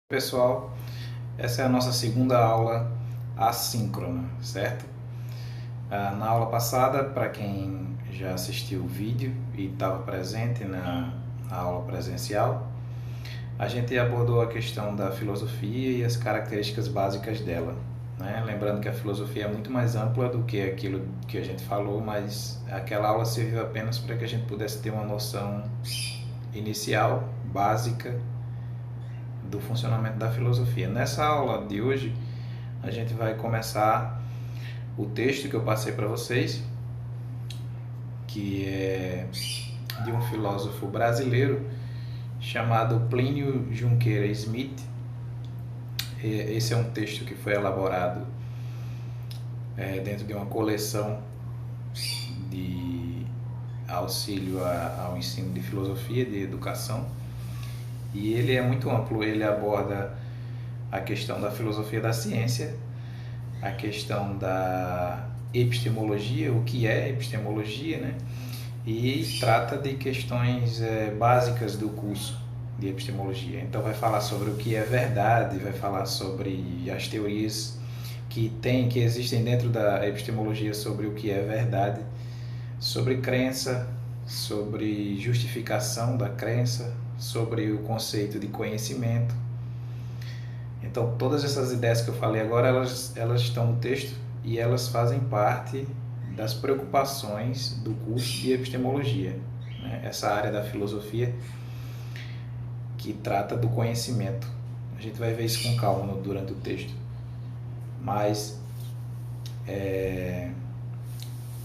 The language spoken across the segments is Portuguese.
Pessoal, essa é a nossa segunda aula assíncrona, certo? Na aula passada, para quem já assistiu o vídeo e estava presente na aula presencial, a gente abordou a questão da filosofia e as características básicas dela, né? Lembrando que a filosofia é muito mais ampla do que aquilo que a gente falou, mas aquela aula serviu apenas para que a gente pudesse ter uma noção inicial, básica, do funcionamento da filosofia. Nessa aula de hoje, a gente vai começar o texto que eu passei para vocês, que é de um filósofo brasileiro chamado Plínio Junqueira Smith. Esse é um texto que foi elaborado dentro de uma coleção de auxílio ao ensino de filosofia, de educação, e ele é muito amplo. Ele aborda a questão da filosofia da ciência, a questão da epistemologia, o que é epistemologia, né? E trata de questões básicas do curso de epistemologia. Então vai falar sobre o que é verdade, vai falar sobre as teorias que existem dentro da epistemologia sobre o que é verdade, sobre crença, sobre justificação da crença, sobre o conceito de conhecimento. Então, todas essas ideias que eu falei agora, elas estão no texto e elas fazem parte das preocupações do curso de epistemologia, né? Essa área da filosofia que trata do conhecimento. A gente vai ver isso com calma durante o texto. Mas,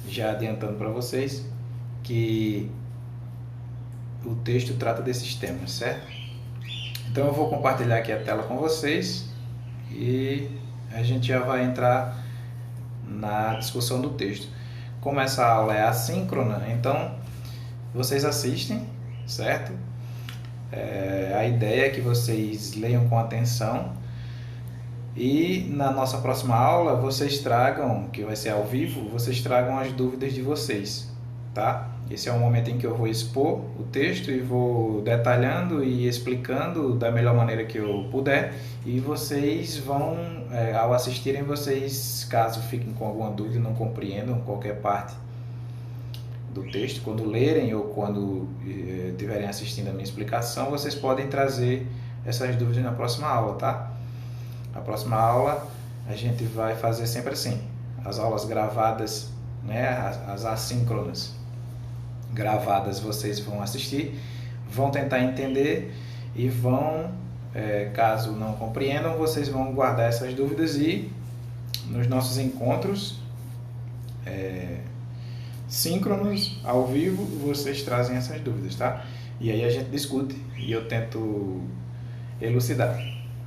já adiantando para vocês que o texto trata desses temas, certo? Então eu vou compartilhar aqui a tela com vocês e a gente já vai entrar na discussão do texto. Como essa aula é assíncrona, então vocês assistem, certo? A ideia é que vocês leiam com atenção e na nossa próxima aula vocês tragam, que vai ser ao vivo, vocês tragam as dúvidas de vocês, tá? Esse é o momento em que eu vou expor o texto e vou detalhando e explicando da melhor maneira que eu puder, e vocês vão, ao assistirem, vocês, caso fiquem com alguma dúvida, não compreendam qualquer parte do texto, quando lerem ou quando estiverem assistindo a minha explicação, vocês podem trazer essas dúvidas na próxima aula, tá? Na próxima aula a gente vai fazer sempre assim, as aulas gravadas, né, as assíncronas gravadas, vocês vão assistir, vão tentar entender e vão, caso não compreendam, vocês vão guardar essas dúvidas e nos nossos encontros síncronos, ao vivo, vocês trazem essas dúvidas, tá? E aí a gente discute e eu tento elucidar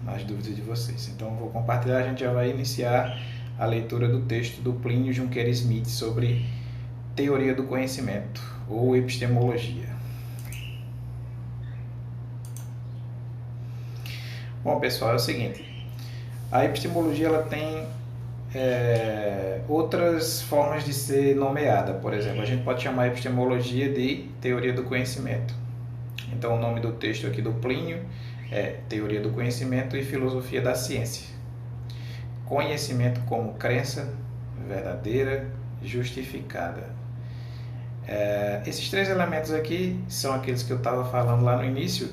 as dúvidas de vocês. Então eu vou compartilhar, a gente já vai iniciar a leitura do texto do Plínio Junqueira Smith sobre teoria do conhecimento ou epistemologia. Bom, pessoal, é o seguinte, a epistemologia ela tem outras formas de ser nomeada. Por exemplo, a gente pode chamar a epistemologia de teoria do conhecimento. Então o nome do texto aqui do Plínio é Teoria do Conhecimento e Filosofia da Ciência. Conhecimento como crença verdadeira, justificada. Esses três elementos aqui são aqueles que eu estava falando lá no início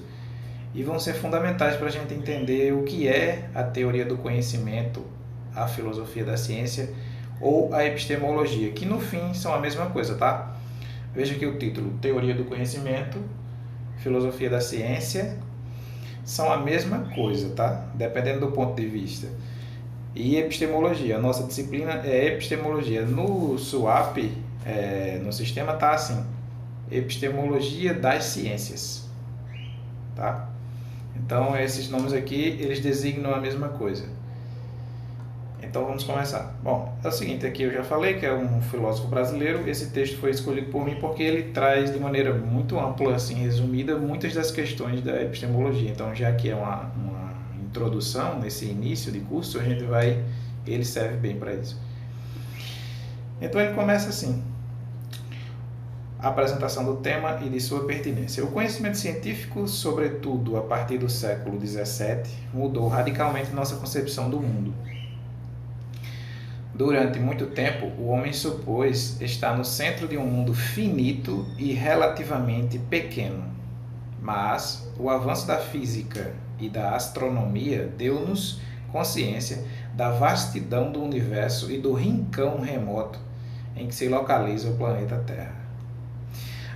e vão ser fundamentais para a gente entender o que é a teoria do conhecimento, a filosofia da ciência ou a epistemologia, que no fim são a mesma coisa, tá? Veja aqui o título, Teoria do Conhecimento, Filosofia da Ciência, são a mesma coisa, tá? Dependendo do ponto de vista. E epistemologia, a nossa disciplina é epistemologia. No SUAP, no sistema tá assim, epistemologia das ciências, tá? Então esses nomes aqui, eles designam a mesma coisa. Então vamos começar. Bom, é o seguinte, aqui eu já falei que é um filósofo brasileiro. Esse texto foi escolhido por mim porque ele traz de maneira muito ampla, assim, resumida, muitas das questões da epistemologia. Então, já que é uma introdução nesse início de curso, ele serve bem para isso. Então ele começa assim: apresentação do tema e de sua pertinência. O conhecimento científico, sobretudo a partir do século XVII, mudou radicalmente nossa concepção do mundo. Durante muito tempo, o homem supôs estar no centro de um mundo finito e relativamente pequeno. Mas o avanço da física e da astronomia deu-nos consciência da vastidão do universo e do rincão remoto em que se localiza o planeta Terra.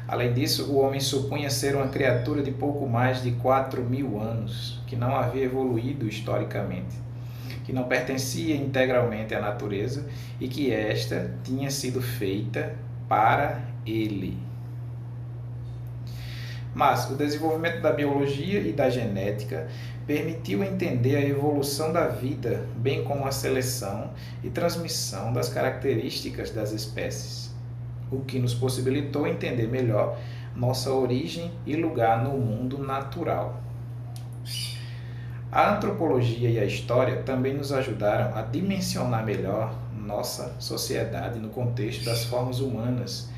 Além disso, o homem supunha ser uma criatura de pouco mais de 4.000 anos, que não havia evoluído historicamente, que não pertencia integralmente à natureza e que esta tinha sido feita para ele. Mas o desenvolvimento da biologia e da genética permitiu entender a evolução da vida, bem como a seleção e transmissão das características das espécies, o que nos possibilitou entender melhor nossa origem e lugar no mundo natural. A antropologia e a história também nos ajudaram a dimensionar melhor nossa sociedade no contexto das formas humanas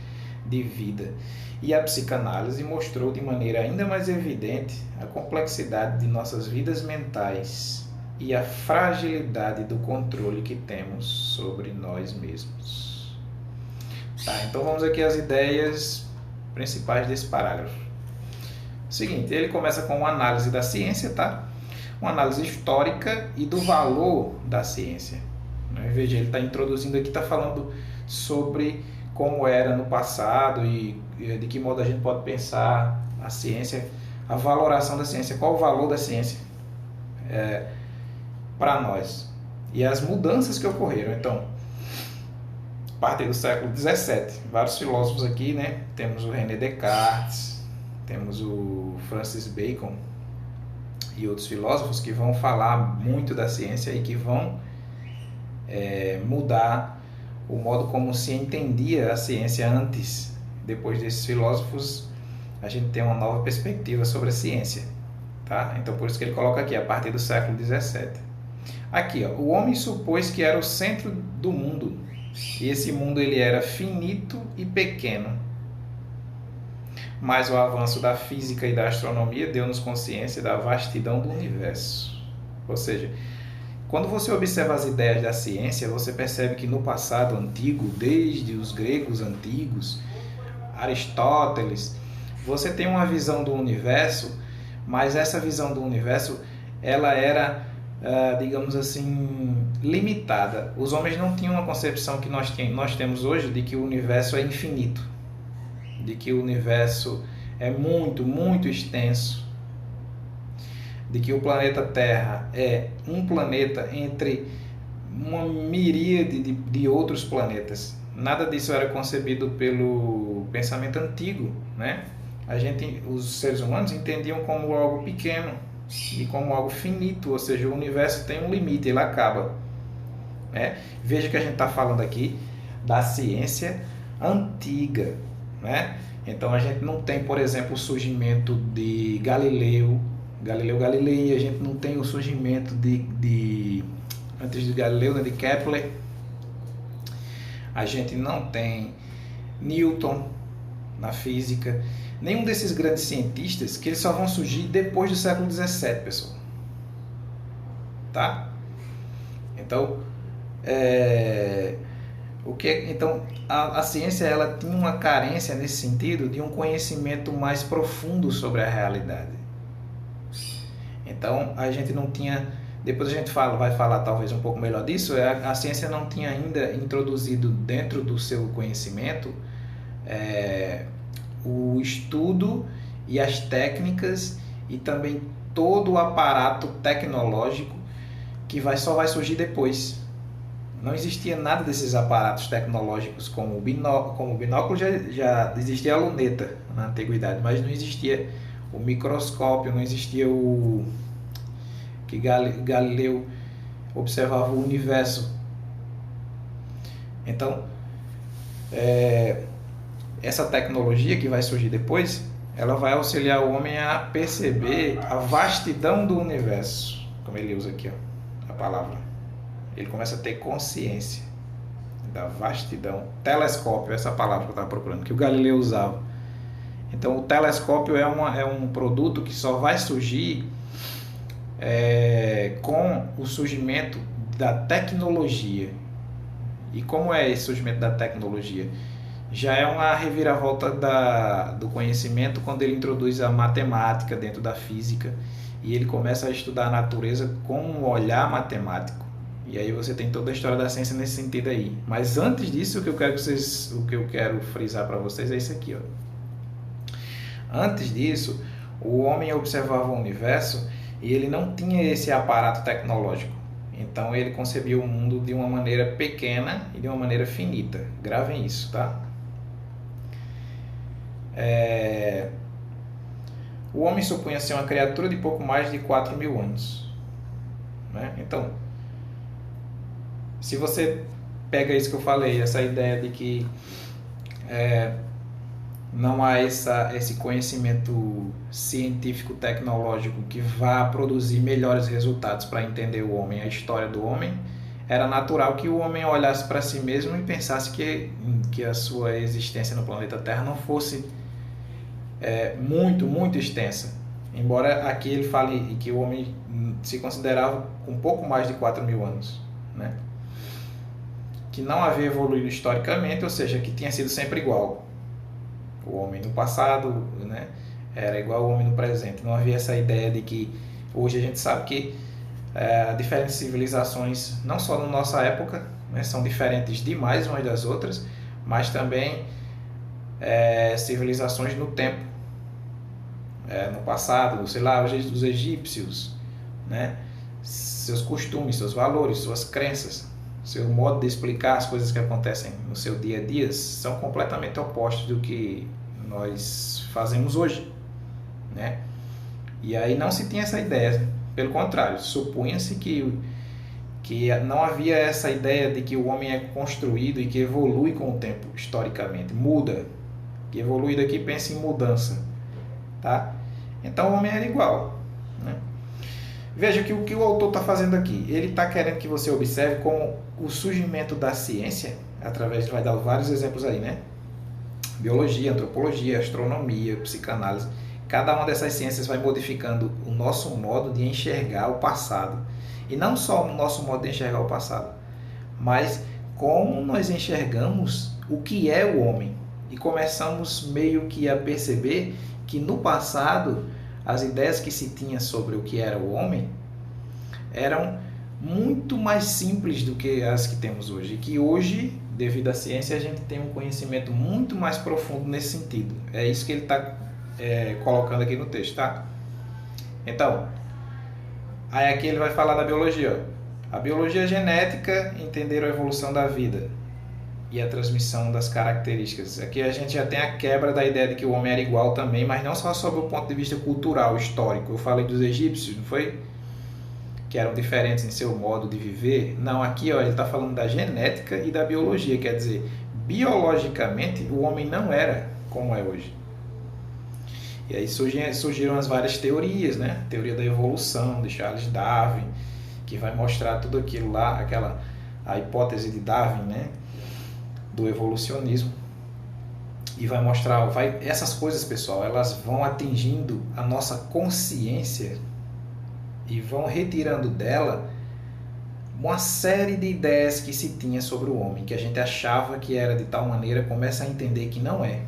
de vida, e a psicanálise mostrou de maneira ainda mais evidente a complexidade de nossas vidas mentais e a fragilidade do controle que temos sobre nós mesmos. Tá, então vamos aqui às ideias principais desse parágrafo. Seguinte, ele começa com uma análise da ciência, tá? Uma análise histórica e do valor da ciência. Veja, ele está introduzindo aqui, está falando sobre como era no passado e de que modo a gente pode pensar a ciência, a valoração da ciência, qual o valor da ciência para nós e as mudanças que ocorreram. Então, a partir do século XVII, vários filósofos aqui, né? Temos o René Descartes, temos o Francis Bacon e outros filósofos que vão falar muito da ciência e que vão mudar o modo como se entendia a ciência antes. Depois desses filósofos, a gente tem uma nova perspectiva sobre a ciência, tá? Então, por isso que ele coloca aqui, a partir do século XVII. Aqui, ó, o homem supôs que era o centro do mundo, e esse mundo ele era finito e pequeno. Mas o avanço da física e da astronomia deu-nos consciência da vastidão do universo. Ou seja, quando você observa as ideias da ciência, você percebe que no passado antigo, desde os gregos antigos, Aristóteles, você tem uma visão do universo, mas essa visão do universo, ela era, digamos assim, limitada. Os homens não tinham uma concepção que nós temos hoje de que o universo é infinito, de que o universo é muito, muito extenso, de que o planeta Terra é um planeta entre uma miríade de outros planetas. Nada disso era concebido pelo pensamento antigo, né? Os seres humanos entendiam como algo pequeno e como algo finito, ou seja, o universo tem um limite, ele acaba, né? Veja que a gente está falando aqui da ciência antiga, né? Então a gente não tem, por exemplo, o surgimento de Galileu Galilei, a gente não tem o surgimento antes de Galileu, né, de Kepler, a gente não tem Newton na física, nenhum desses grandes cientistas, que eles só vão surgir depois do século XVII, pessoal, tá? Então, então a ciência ela tinha uma carência nesse sentido de um conhecimento mais profundo sobre a realidade. Então, a gente não tinha, depois a gente vai falar talvez um pouco melhor disso, a ciência não tinha ainda introduzido dentro do seu conhecimento o estudo e as técnicas e também todo o aparato tecnológico que só vai surgir depois. Não existia nada desses aparatos tecnológicos como o binóculo, já existia a luneta na antiguidade, mas não existia o microscópio, não existia o que Galileu observava o universo. Então, essa tecnologia que vai surgir depois, ela vai auxiliar o homem a perceber a vastidão do universo, como ele usa aqui, ó, a palavra. Ele começa a ter consciência da vastidão. Telescópio, essa palavra que eu estava procurando, que o Galileu usava. Então o telescópio é um produto que só vai surgir com o surgimento da tecnologia. E como é esse surgimento da tecnologia? Já é uma reviravolta do conhecimento quando ele introduz a matemática dentro da física e ele começa a estudar a natureza com um olhar matemático. E aí você tem toda a história da ciência nesse sentido aí. Mas antes disso, o que eu quero frisar para vocês é isso aqui, ó. Antes disso, o homem observava o universo e ele não tinha esse aparato tecnológico. Então ele concebia o mundo de uma maneira pequena e de uma maneira finita. Gravem isso, tá? O homem supunha ser uma criatura de pouco mais de 4.000 anos. Né? Então, se você pega isso que eu falei, essa ideia de que não há esse conhecimento científico tecnológico que vá produzir melhores resultados para entender o homem, a história do homem, era natural que o homem olhasse para si mesmo e pensasse que a sua existência no planeta Terra não fosse muito extensa. Embora aqui ele fale que o homem se considerava com um pouco mais de 4.000 anos, né? Que não havia evoluído historicamente, ou seja, que tinha sido sempre igual. O homem no passado, né, era igual ao homem no presente. Não havia essa ideia de que hoje a gente sabe que diferentes civilizações, não só na nossa época, né, são diferentes demais umas das outras, mas também civilizações no tempo, no passado, sei lá, os egípcios, né, seus costumes, seus valores, suas crenças, seu modo de explicar as coisas que acontecem no seu dia a dia são completamente opostos do que nós fazemos hoje, né? E aí não se tinha essa ideia, pelo contrário, supunha-se que não havia essa ideia de que o homem é construído e que evolui com o tempo, historicamente, muda, que evolui daqui pensa em mudança, tá? Então o homem era igual, né? Veja que o que o autor está fazendo aqui, ele está querendo que você observe como o surgimento da ciência, vai dar vários exemplos aí, né? Biologia, antropologia, astronomia, psicanálise, cada uma dessas ciências vai modificando o nosso modo de enxergar o passado. E não só o nosso modo de enxergar o passado, mas como nós enxergamos o que é o homem. E começamos meio que a perceber que no passado as ideias que se tinha sobre o que era o homem eram muito mais simples do que as que temos hoje. E que hoje, devido à ciência, a gente tem um conhecimento muito mais profundo nesse sentido. É isso que ele está colocando aqui no texto, tá? Então, aí aqui ele vai falar da biologia. Ó. A biologia genética, entender a evolução da vida e a transmissão das características. Aqui a gente já tem a quebra da ideia de que o homem era igual também, mas não só sob o ponto de vista cultural, histórico. Eu falei dos egípcios, não foi? Que eram diferentes em seu modo de viver. Não, aqui ó, ele está falando da genética e da biologia, quer dizer, biologicamente o homem não era como é hoje. E aí surgiram as várias teorias, né? A teoria da evolução de Charles Darwin, que vai mostrar tudo aquilo lá, a hipótese de Darwin, né? Do evolucionismo, e vai mostrar, essas coisas, pessoal, elas vão atingindo a nossa consciência e vão retirando dela uma série de ideias que se tinha sobre o homem, que a gente achava que era de tal maneira, começa a entender que não é.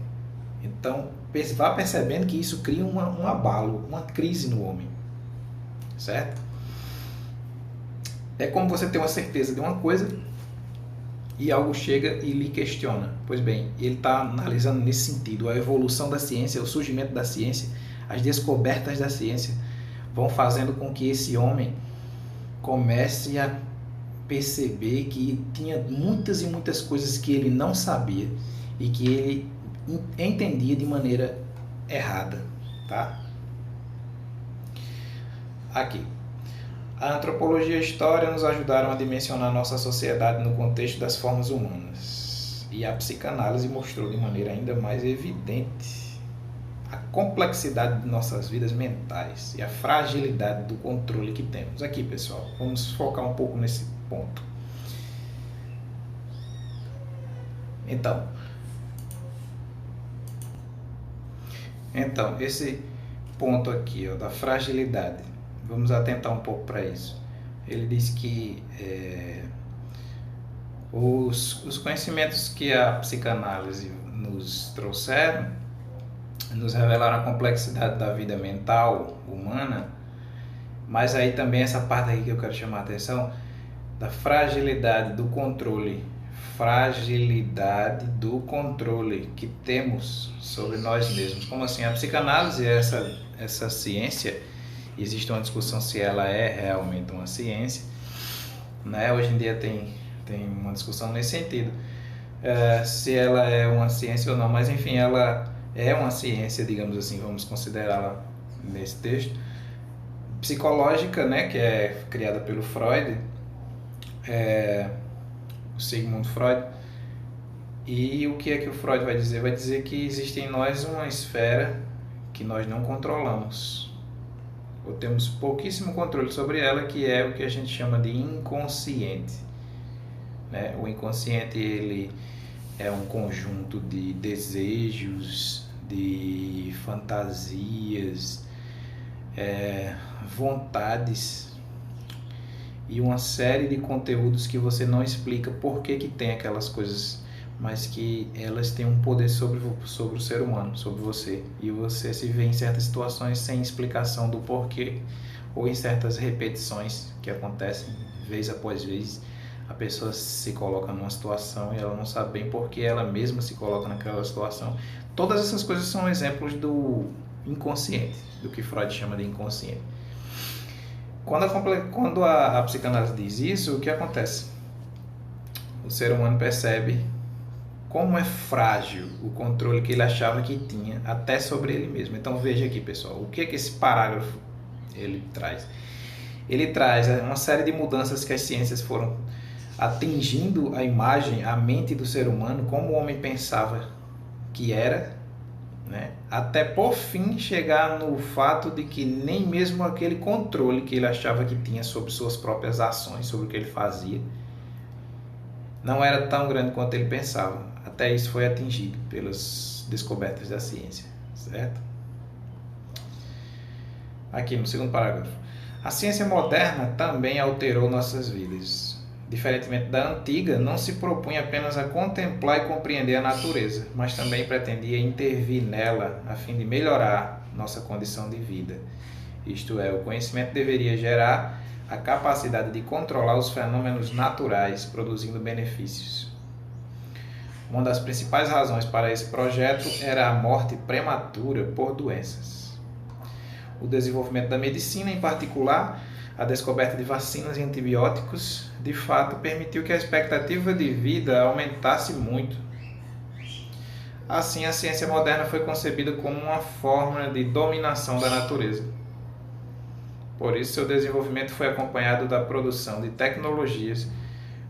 Então, vá percebendo que isso cria um abalo, uma crise no homem, certo? É como você ter uma certeza de uma coisa e algo chega e lhe questiona. Pois bem, ele está analisando nesse sentido a evolução da ciência, o surgimento da ciência, as descobertas da ciência vão fazendo com que esse homem comece a perceber que tinha muitas e muitas coisas que ele não sabia e que ele entendia de maneira errada, tá? Aqui. A antropologia e a história nos ajudaram a dimensionar nossa sociedade no contexto das formas humanas. E a psicanálise mostrou de maneira ainda mais evidente a complexidade de nossas vidas mentais e a fragilidade do controle que temos. Aqui, pessoal, vamos focar um pouco nesse ponto. Então, esse ponto aqui, ó, da fragilidade, vamos atentar um pouco para isso. Ele diz que os conhecimentos que a psicanálise nos trouxeram nos revelaram a complexidade da vida mental humana, mas aí também essa parte aí que eu quero chamar a atenção, da fragilidade do controle que temos sobre nós mesmos. Como assim? A psicanálise é essa ciência, existe uma discussão se ela é realmente uma ciência, né? Hoje em dia tem uma discussão nesse sentido, se ela é uma ciência ou não, mas enfim, ela é uma ciência, digamos assim, vamos considerá-la nesse texto, psicológica, né, que é criada pelo Freud, o Sigmund Freud. E o que é que o Freud vai dizer? Vai dizer que existe em nós uma esfera que nós não controlamos, ou temos pouquíssimo controle sobre ela, que é o que a gente chama de inconsciente, né? O inconsciente, ele é um conjunto de desejos, de fantasias, vontades e uma série de conteúdos que você não explica por que tem aquelas coisas, mas que elas têm um poder sobre o ser humano, sobre você, e você se vê em certas situações sem explicação do porquê, ou em certas repetições que acontecem vez após vez. A pessoa se coloca numa situação e ela não sabe bem por que ela mesma se coloca naquela situação. Todas essas coisas são exemplos do inconsciente, do que Freud chama de inconsciente. Quando a psicanálise diz isso, o que acontece? O ser humano percebe como é frágil o controle que ele achava que tinha até sobre ele mesmo. Então veja aqui, pessoal, o que esse parágrafo ele traz? Ele traz uma série de mudanças que as ciências foram atingindo a imagem, a mente do ser humano, como o homem pensava que era, né? Até por fim chegar no fato de que nem mesmo aquele controle que ele achava que tinha sobre suas próprias ações, sobre o que ele fazia, não era tão grande quanto ele pensava. Até isso foi atingido pelas descobertas da ciência, certo? Aqui no segundo parágrafo. A ciência moderna também alterou nossas vidas. Diferentemente da antiga, não se propunha apenas a contemplar e compreender a natureza, mas também pretendia intervir nela a fim de melhorar nossa condição de vida. Isto é, o conhecimento deveria gerar a capacidade de controlar os fenômenos naturais, produzindo benefícios. Uma das principais razões para esse projeto era a morte prematura por doenças. O desenvolvimento da medicina, em particular, a descoberta de vacinas e antibióticos, de fato, permitiu que a expectativa de vida aumentasse muito. Assim, a ciência moderna foi concebida como uma forma de dominação da natureza. Por isso, seu desenvolvimento foi acompanhado da produção de tecnologias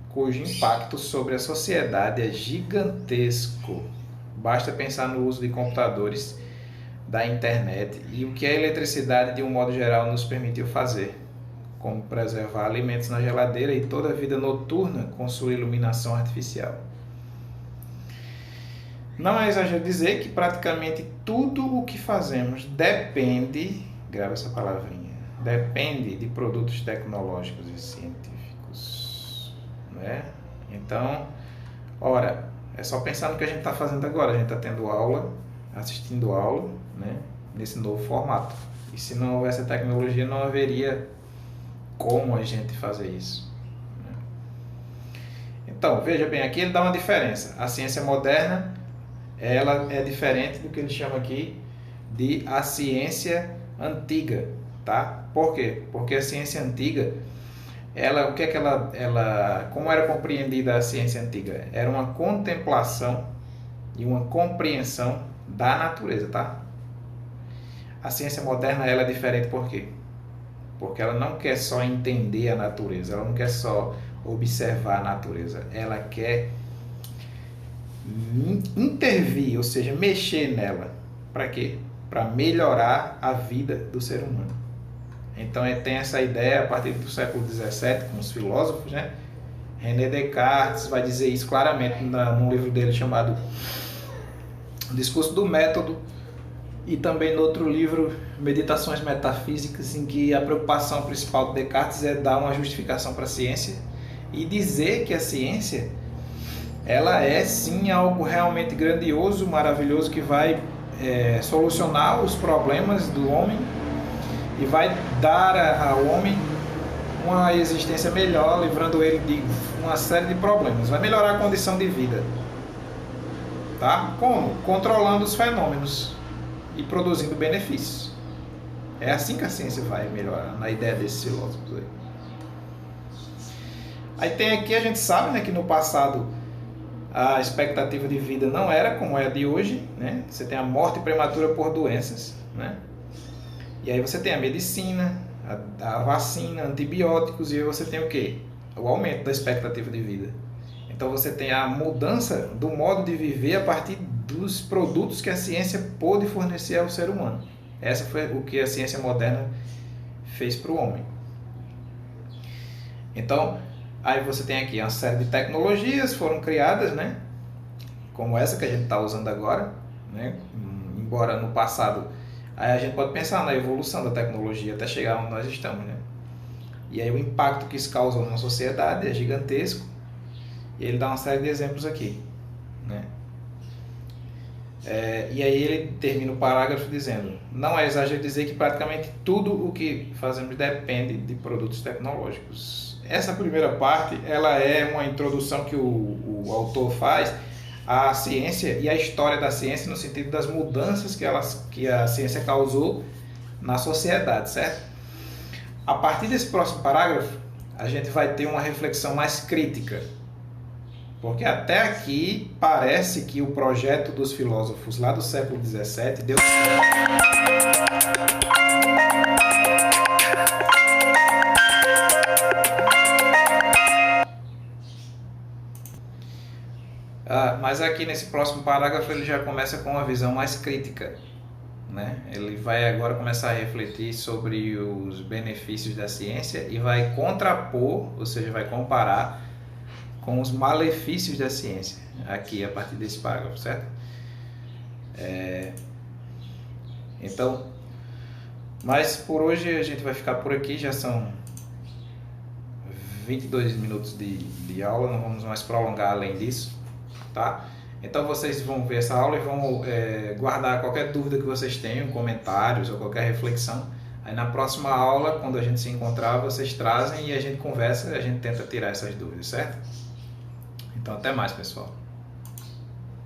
cujo impacto sobre a sociedade é gigantesco. Basta pensar no uso de computadores, da internet e o que a eletricidade, de um modo geral, nos permitiu fazer, como preservar alimentos na geladeira e toda a vida noturna com sua iluminação artificial. Não é exagero dizer que praticamente tudo o que fazemos depende, grava essa palavrinha, depende de produtos tecnológicos e científicos, né? Então, ora, é só pensar no que a gente está fazendo agora. A gente está tendo aula, assistindo aula, né, nesse novo formato. E se não houvesse a tecnologia, não haveria como a gente fazer isso. Então, veja bem, aqui ele dá uma diferença. A ciência moderna, ela é diferente do que ele chama aqui de a ciência antiga, tá? Por quê? Porque a ciência antiga, ela, o que é que ela, como era compreendida a ciência antiga? Era uma contemplação e uma compreensão da natureza, tá? A ciência moderna, ela é diferente por quê? Porque ela não quer só entender a natureza, ela não quer só observar a natureza, ela quer intervir, ou seja, mexer nela. Para quê? Para melhorar a vida do ser humano. Então tem essa ideia a partir do século XVII, com os filósofos, né? René Descartes vai dizer isso claramente num livro dele chamado Discurso do Método, e também no outro livro, Meditações Metafísicas, em que a preocupação principal de Descartes é dar uma justificação para a ciência e dizer que a ciência ela é sim algo realmente grandioso, maravilhoso, que vai solucionar os problemas do homem e vai dar ao homem uma existência melhor, livrando ele de uma série de problemas. Vai melhorar a condição de vida. Tá? Como? Controlando os fenômenos e produzindo benefícios. É assim que a ciência vai melhorar, na ideia desses filósofos aí. Aí tem aqui, a gente sabe, né, que no passado a expectativa de vida não era como é a de hoje, né? Você tem a morte prematura por doenças, né? E aí você tem a medicina, a vacina, antibióticos, e aí você tem o quê? O aumento da expectativa de vida. Então você tem a mudança do modo de viver a partir dos produtos que a ciência pôde fornecer ao ser humano. Essa foi o que a ciência moderna fez para o homem. Então, aí você tem aqui uma série de tecnologias foram criadas, né? Como essa que a gente está usando agora, né? Embora no passado, aí a gente pode pensar na evolução da tecnologia até chegar onde nós estamos, né? E aí o impacto que isso causou na sociedade é gigantesco. E ele dá uma série de exemplos aqui, né? E aí ele termina o parágrafo dizendo: não é exagero dizer que praticamente tudo o que fazemos depende de produtos tecnológicos. Essa primeira parte, ela é uma introdução que o autor faz à ciência e à história da ciência, no sentido das mudanças que a ciência causou na sociedade, certo? A partir desse próximo parágrafo, a gente vai ter uma reflexão mais crítica. Porque até aqui parece que o projeto dos filósofos lá do século XVII deu certo. Mas aqui nesse próximo parágrafo ele já começa com uma visão mais crítica, né? Ele vai agora começar a refletir sobre os benefícios da ciência e vai contrapor, ou seja, vai comparar com os malefícios da ciência, aqui a partir desse parágrafo, certo? Então, mas por hoje a gente vai ficar por aqui, já são 22 minutos de aula, não vamos mais prolongar além disso, tá? Então vocês vão ver essa aula e vão guardar qualquer dúvida que vocês tenham, comentários ou qualquer reflexão. Aí na próxima aula, quando a gente se encontrar, vocês trazem e a gente conversa e a gente tenta tirar essas dúvidas, certo? Então até mais, pessoal.